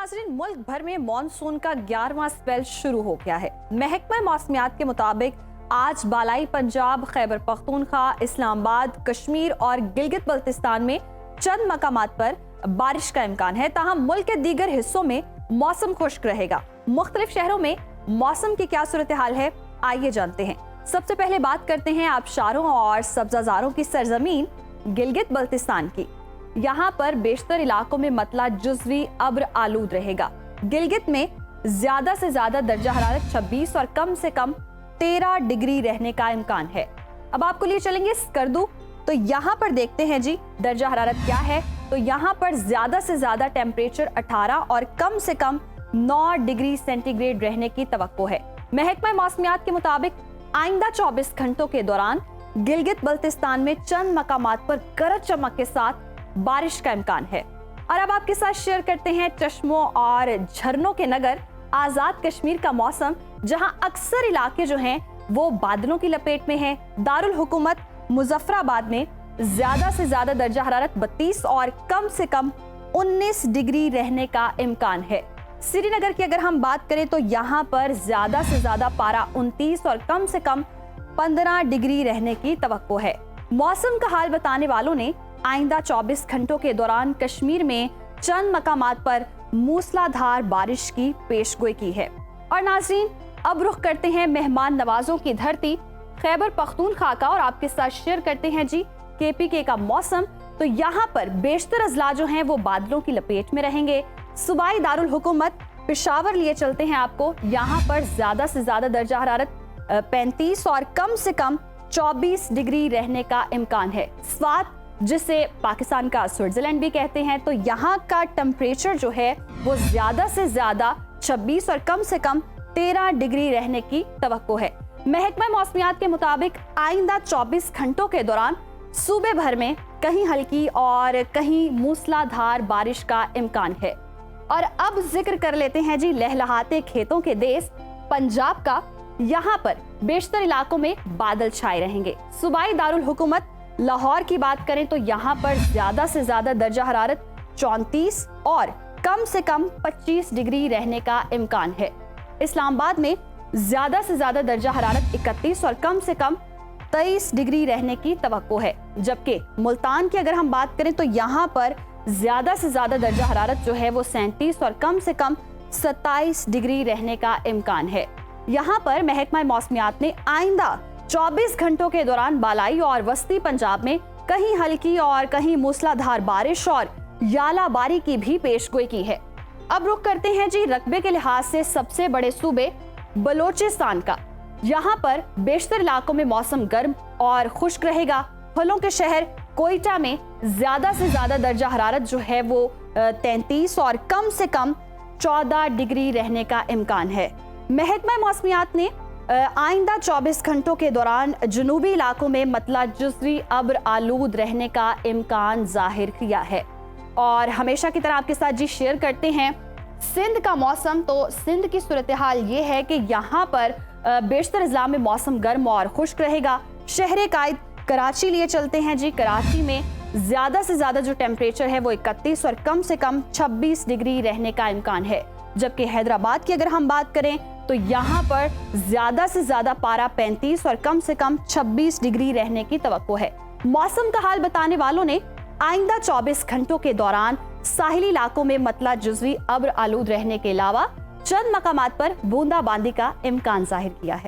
नाज़रीन, मुल्क भर में मॉनसून का 11वां स्पेल शुरू हो गया है। महकमा मौसमियात के मुताबिक आज बालाई पंजाब, खैबर पख्तूनख्वा, इस्लामाबाद, कश्मीर और गिलगित बल्तिस्तान में चंद मकामात पर बारिश का इम्कान है। ताहम मुल्क के दीगर हिस्सों में मौसम खुश्क रहेगा। मुख्तलिफ शहरों में मौसम की क्या सूरत हाल है, आइए जानते हैं। सबसे पहले बात करते हैं आबशारों और सब्जाजारों की सरजमीन गिलगित बल्तिस्तान की। यहाँ पर बेशतर इलाकों में मतला जुज़वी अब्र आलूद रहेगा। गिलगित में ज्यादा से ज्यादा दर्जा हरारत 26 और कम से कम 13 डिग्री रहने का इम्कान है। अब आपको लिए चलेंगे स्कर्दू, तो यहाँ पर देखते हैं जी दर्जा हरारत क्या है। तो यहाँ पर ज्यादा से ज्यादा टेम्परेचर 18 और कम से कम 9 डिग्री सेंटीग्रेड रहने की तवक्को है। महकमा मौसमियात के मुताबिक आइंदा 24 घंटों के दौरान गिलगित बल्तिस्तान में चंद मकामात पर गरज चमक के साथ बारिश का इम्कान है। और अब आपके साथ शेयर करते हैं चश्मों और झरनों के नगर आजाद कश्मीर का मौसम, जहां अक्सर इलाके जो हैं वो बादलों की लपेट में हैं। दारुल हुकूमत मुजफ्फराबाद में ज्यादा से ज्यादा दर्जा हरारत 32 और कम से कम 19 डिग्री रहने का इम्कान है। श्रीनगर की अगर हम बात करें तो यहाँ पर ज्यादा से ज्यादा पारा 29 और कम से कम 15 डिग्री रहने की तवक्को है। मौसम का हाल बताने वालों ने आइंदा 24 घंटों के दौरान कश्मीर में चंद मकामात पर मूसलाधार बारिश की पेशगोई की है। और नाज़रीन, अब रुख करते हैं मेहमान नवाजों की धरती खैबर पख्तूनख्वा का और आपके साथ शेयर करते हैं जी KPK का मौसम। तो यहाँ पर बेशतर अजला जो हैं वो बादलों की लपेट में रहेंगे। सूबाई दारुल हुकूमत पेशावर लिए चलते हैं आपको। यहाँ पर ज्यादा से ज्यादा दर्जा हरारत 35 और कम से कम 24 डिग्री रहने का इम्कान है। स्वात, जिसे पाकिस्तान का स्विट्जरलैंड भी कहते हैं, तो यहाँ का टेम्परेचर जो है वो ज्यादा से ज्यादा 26 और कम से कम 13 डिग्री रहने की तवक्को है। महकमा मौसमियात के मुताबिक आइंदा 24 घंटों के दौरान सूबे भर में कहीं हल्की और कहीं मूसलाधार बारिश का इम्कान है। और अब जिक्र कर लेते हैं जी लहलहाते खेतों के देश पंजाब का। यहाँ पर बेशतर इलाकों में बादल छाए रहेंगे। सूबाई दारुल हुकूमत लाहौर की बात करें तो यहाँ पर ज्यादा से ज्यादा दर्जा हरारत 34 और कम से कम 25 डिग्री रहने का इम्कान है। इस्लामाबाद में ज्यादा से ज्यादा दर्जा हरारत 31 और कम से कम 23 डिग्री रहने की तवक्को है। जबकि मुल्तान की अगर हम बात करें तो यहाँ पर ज्यादा से ज्यादा दर्जा हरारत जो है वो 37 और कम से कम 27 डिग्री रहने का इम्कान है। यहाँ पर महकमा मौसमियात ने आइंदा 24 घंटों के दौरान बालाई और वस्ती पंजाब में कहीं हल्की और कहीं मूसलाधार बारिश और यालाबारी की भी पेशगोई की है। अब रुख करते हैं जी रकबे के लिहाज से सबसे बड़े सूबे बलोचिस्तान का। यहाँ पर बेशतर इलाकों में मौसम गर्म और खुश्क रहेगा। फलों के शहर कोयटा में ज्यादा से ज्यादा दर्जा हरारत जो है वो 33 और कम से कम 14 डिग्री रहने का इम्कान है। महकमा मौसमियात ने आइंदा 24 घंटों के दौरान जनूबी इलाकों में मतला जुज़वी अब्र आलूद रहने का इम्कान जाहिर किया है। और हमेशा की तरह आपके साथ जी शेयर करते हैं सिंध का मौसम। तो सिंध की सूरत हाल ये है कि यहाँ पर बेशतर अजला में मौसम गर्म और खुश्क रहेगा। शहर कायद कराची लिए चलते हैं जी। कराची में ज्यादा से ज्यादा जो टेम्परेचर है वो 31 और कम से कम 26 डिग्री रहने का इम्कान है। जबकि हैदराबाद की अगर हम बात करें तो यहाँ पर ज्यादा से ज्यादा पारा 35 और कम से कम 26 डिग्री रहने की तवक्को है। मौसम का हाल बताने वालों ने आइंदा 24 घंटों के दौरान साहिली इलाकों में मतला जुज़वी अब्र आलूद रहने के अलावा चंद मकामात पर बूंदाबांदी का इम्कान जाहिर किया है।